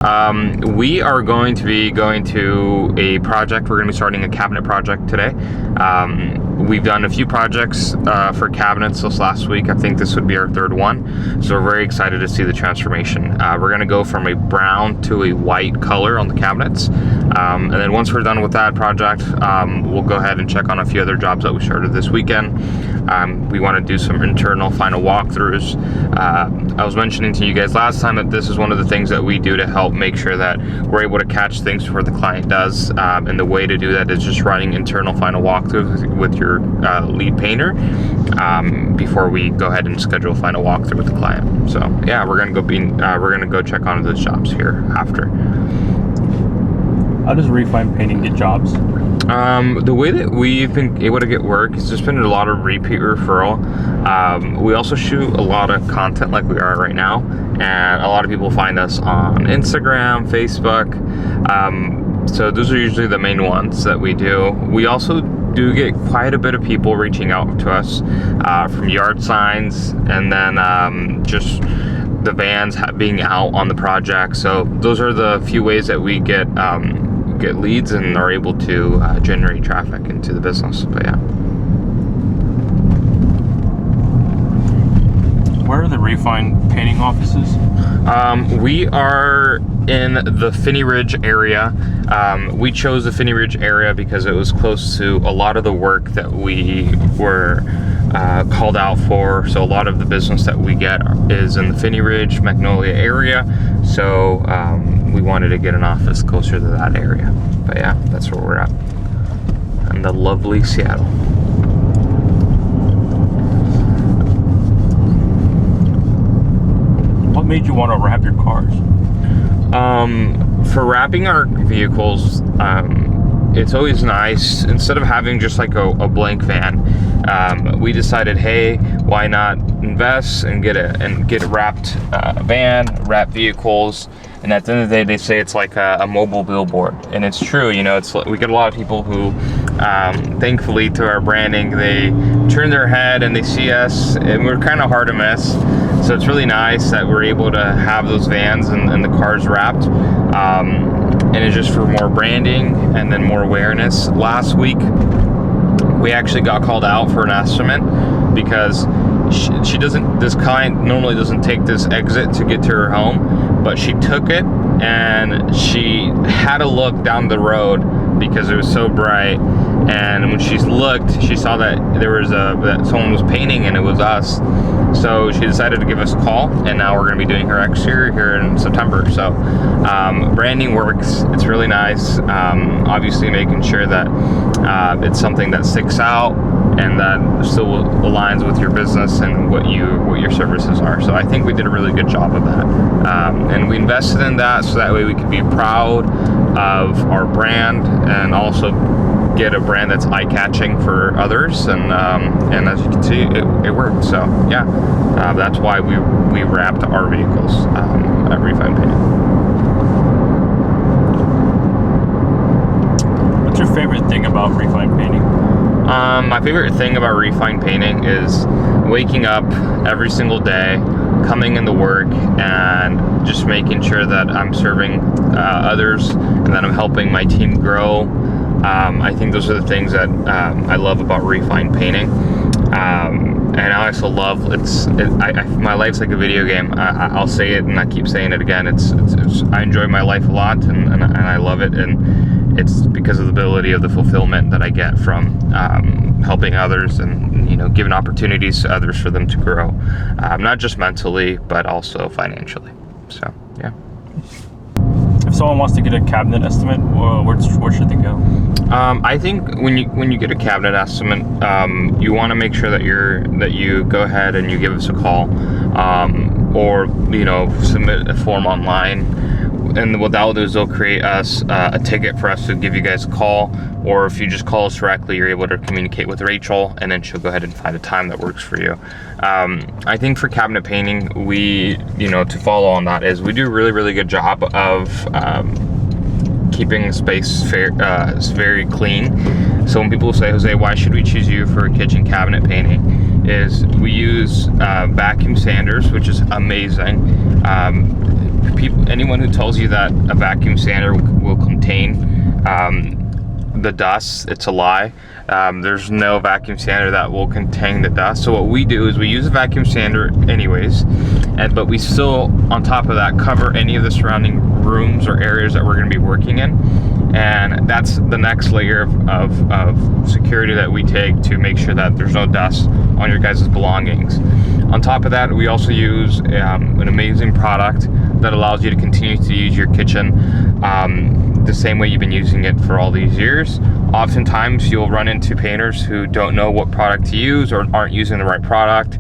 We are going to be going to a project. We're going to be starting a cabinet project today. We've done a few projects for cabinets this last week. I think this would be our third one. So we're very excited to see the transformation. We're going to go from a brown to a white color on the cabinets. And then once we're done with that project, we'll go ahead and check on a few other jobs that we started this weekend. We want to do some internal final walkthroughs. I was mentioning to you guys last time that this is one of the things that we do to help make sure that we're able to catch things before the client does. And the way to do that is just running internal final walkthroughs with your lead painter before we go ahead and schedule a final walkthrough with the client. So yeah, we're gonna go check on those jobs here after. How does Refine Painting get jobs? The way that we've been able to get work has just been a lot of repeat referral. We also shoot a lot of content like we are right now, and a lot of people find us on Instagram, Facebook. So those are usually the main ones that we do. We also do get quite a bit of people reaching out to us from yard signs, and then just the vans being out on the project. So those are the few ways that we get leads and are able to generate traffic into the business. But yeah. Where are the Refine Painting offices? We are in the Finney Ridge area. We chose the Finney Ridge area because it was close to a lot of the work that we were called out for. So a lot of the business that we get is in the Finney Ridge, Magnolia area. So we wanted to get an office closer to that area. But yeah, that's where we're at. In the lovely Seattle. What made you want to wrap your cars? For wrapping our vehicles, it's always nice, instead of having just like a blank van, we decided, hey, why not invest and get a wrapped van, wrap vehicles. And at the end of the day, they say it's like a mobile billboard, and it's true. You know, we get a lot of people who, thankfully, to our branding, they turn their head and they see us, and we're kind of hard to miss. So it's really nice that we're able to have those vans and the cars wrapped, and it's just for more branding and then more awareness. Last week, we actually got called out for an estimate because this client normally doesn't take this exit to get to her home, but she took it and she had to look down the road because it was so bright. And when she looked, she saw that there was that someone was painting, and it was us. So she decided to give us a call, and now we're going to be doing her exterior here in September. So branding works. It's really nice. Obviously making sure that it's something that sticks out and that still aligns with your business and what your services are. So I think we did a really good job of that. And we invested in that so that way we could be proud of our brand and also get a brand that's eye-catching for others, and as you can see, it worked. So yeah, that's why we wrapped our vehicles at Refine Painting. What's your favorite thing about Refine Painting? My favorite thing about Refine Painting is waking up every single day, coming into work, and just making sure that I'm serving others and that I'm helping my team grow. I think those are the things that I love about Refine Painting. And I also love, my life's like a video game. I'll say it and I keep saying it again. I enjoy my life a lot, and I love it. And it's because of the ability of the fulfillment that I get from helping others and, you know, giving opportunities to others for them to grow, not just mentally, but also financially. So, yeah. If someone wants to get a cabinet estimate, where should they go? I think when you get a cabinet estimate, you want to make sure that you go ahead and you give us a call, or you know, submit a form online. And what they'll do is they'll create us a ticket for us to give you guys a call, or if you just call us directly, you're able to communicate with Rachel, and then she'll go ahead and find a time that works for you. I think for cabinet painting, to follow on that is we do a really, really good job of keeping the space very clean. So when people say, Jose, why should we choose you for kitchen cabinet painting, is we use vacuum sanders, which is amazing. anyone who tells you that a vacuum sander will contain the dust, it's a lie. There's no vacuum sander that will contain the dust. So what we do is we use a vacuum sander anyways, but we still, on top of that, cover any of the surrounding rooms or areas that we're going to be working in. And that's the next layer of security that we take to make sure that there's no dust on your guys' belongings. On top of that, we also use an amazing product that allows you to continue to use your kitchen the same way you've been using it for all these years. Oftentimes you'll run into painters who don't know what product to use, or aren't using the right product,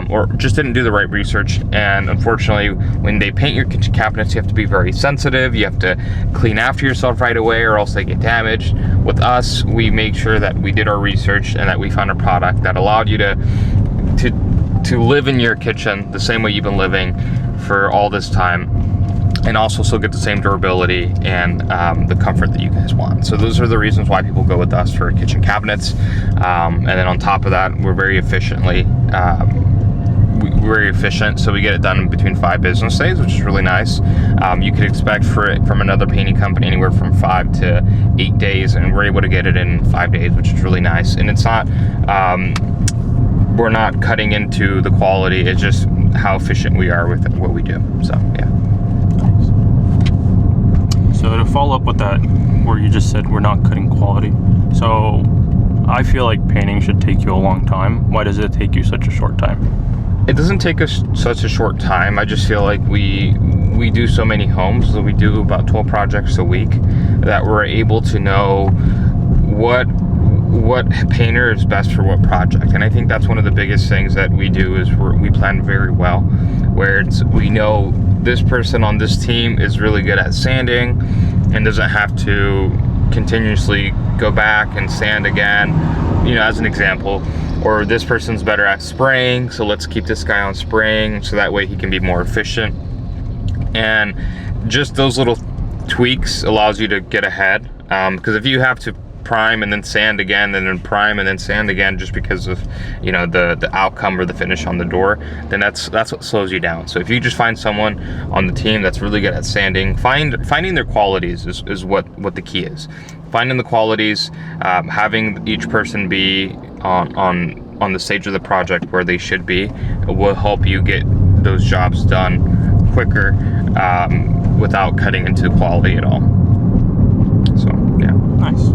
or just didn't do the right research. And unfortunately, when they paint your kitchen cabinets, you have to be very sensitive. You have to clean after yourself right away, or else they get damaged. With us, we make sure that we did our research and that we found a product that allowed you to live in your kitchen the same way you've been living for all this time, and also still get the same durability and the comfort that you guys want. So those are the reasons why people go with us for kitchen cabinets. And then on top of that, we're very efficient. So we get it done in between 5 business days, which is really nice. You could expect for it from another painting company anywhere from 5 to 8 days, and we're able to get it in 5 days, which is really nice. And it's not, we're not cutting into the quality, it's just how efficient we are with what we do. So yeah. So to follow up with that, where you just said we're not cutting quality, so I feel like painting should take you a long time. Why does it take you such a short time? It doesn't take us such a short time. I just feel like we do so many homes, so we do about 12 projects a week, that we're able to know what painter is best for what project. And I think that's one of the biggest things that we do, is we plan very well, where we know this person on this team is really good at sanding and doesn't have to continuously go back and sand again, as an example. Or this person's better at spraying, so let's keep this guy on spraying so that way he can be more efficient. And just those little tweaks allows you to get ahead, because if you have to prime and then sand again, and then prime and then sand again, just because of the outcome or the finish on the door, then that's what slows you down. So if you just find someone on the team that's really good at sanding, finding their qualities is what the key is. Finding the qualities, having each person be on the stage of the project where they should be, will help you get those jobs done quicker, without cutting into quality at all. So yeah. Nice.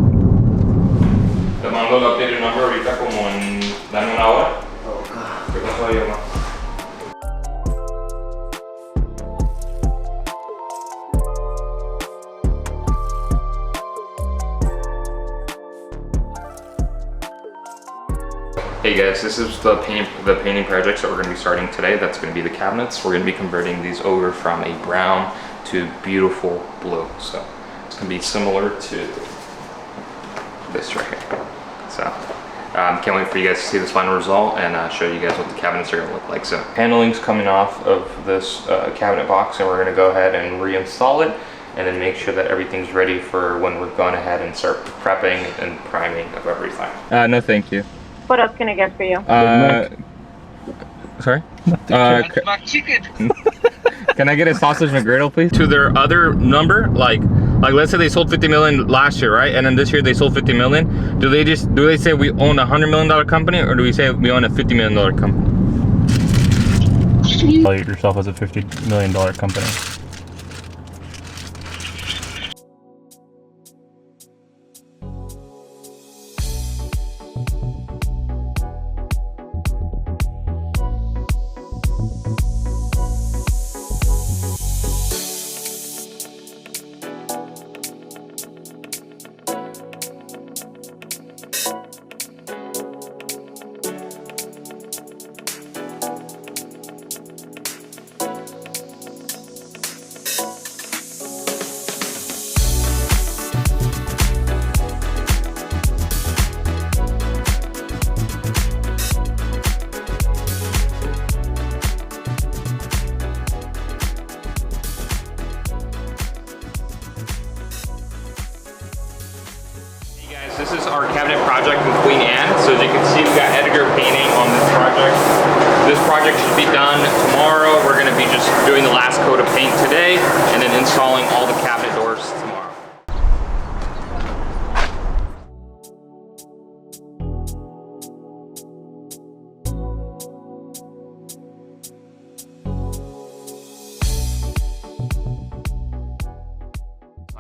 Te mando el updated number ahorita como en, dame una hora. ¿Qué pasó ahí, mamá? Hey guys, this is the painting projects that we're going to be starting today. That's going to be the cabinets. We're going to be converting these over from a brown to beautiful blue. So it's going to be similar to this right here. So can't wait for you guys to see this final result and show you guys what the cabinets are going to look like. So paneling's coming off of this cabinet box, and we're going to go ahead and reinstall it, and then make sure that everything's ready for when we're going ahead and start prepping and priming of everything. No, thank you. What else can I get for you? Sorry? Chicken. Can I get a sausage McGriddle, please? To their other number, like let's say they sold 50 million last year, right? And then this year they sold 50 million. Do they say we own a $100 million company, or do we say we own a $50 million company? Tell yourself as a $50 million company. This is our cabinet project in Queen Anne. So as you can see, we got editor painting on this project. This project should be done tomorrow. We're gonna be just doing the last coat of paint today and then installing all the cabinet doors tomorrow.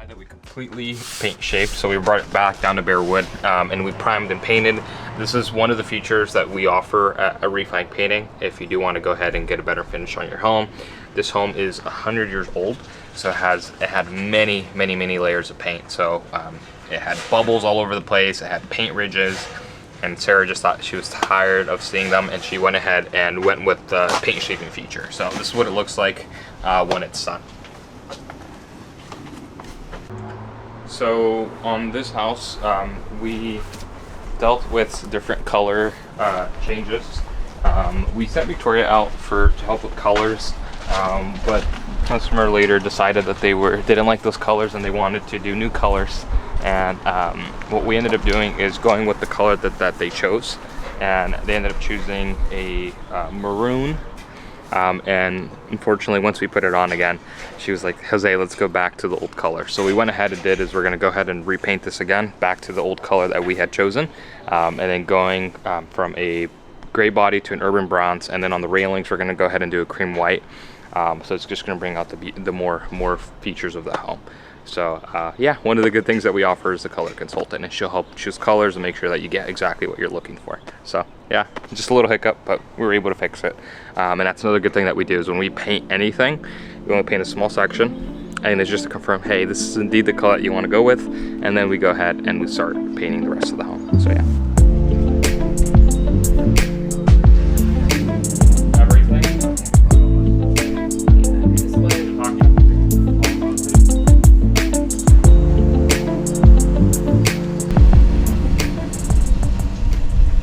That we completely paint shaped, so we brought it back down to bare wood, and we primed and painted. This is one of the features that we offer at a refined painting if you do want to go ahead and get a better finish on your home. This home is 100 years old, so it had many layers of paint. So it had bubbles all over the place, it had paint ridges, and Sarah just thought she was tired of seeing them, and she went ahead and went with the paint shaping feature. So this is what it looks like when it's done. So on this house, we dealt with different color changes. We sent Victoria out to help with colors, but customer later decided that they didn't like those colors and they wanted to do new colors. And what we ended up doing is going with the color that they chose, and they ended up choosing a maroon. And unfortunately, once we put it on again, she was like, Jose, let's go back to the old color. So we went ahead and we're gonna go ahead and repaint this again back to the old color that we had chosen. And then going from a gray body to an urban bronze. And then on the railings, we're gonna go ahead and do a cream white. So it's just gonna bring out the more features of the home. So yeah, one of the good things that we offer is the color consultant, and she'll help choose colors and make sure that you get exactly what you're looking for. So yeah, just a little hiccup, but we were able to fix it. And that's another good thing that we do is when we paint anything, we only paint a small section, and it's just to confirm, hey, this is indeed the color that you want to go with, and then we go ahead and we start painting the rest of the home. So yeah.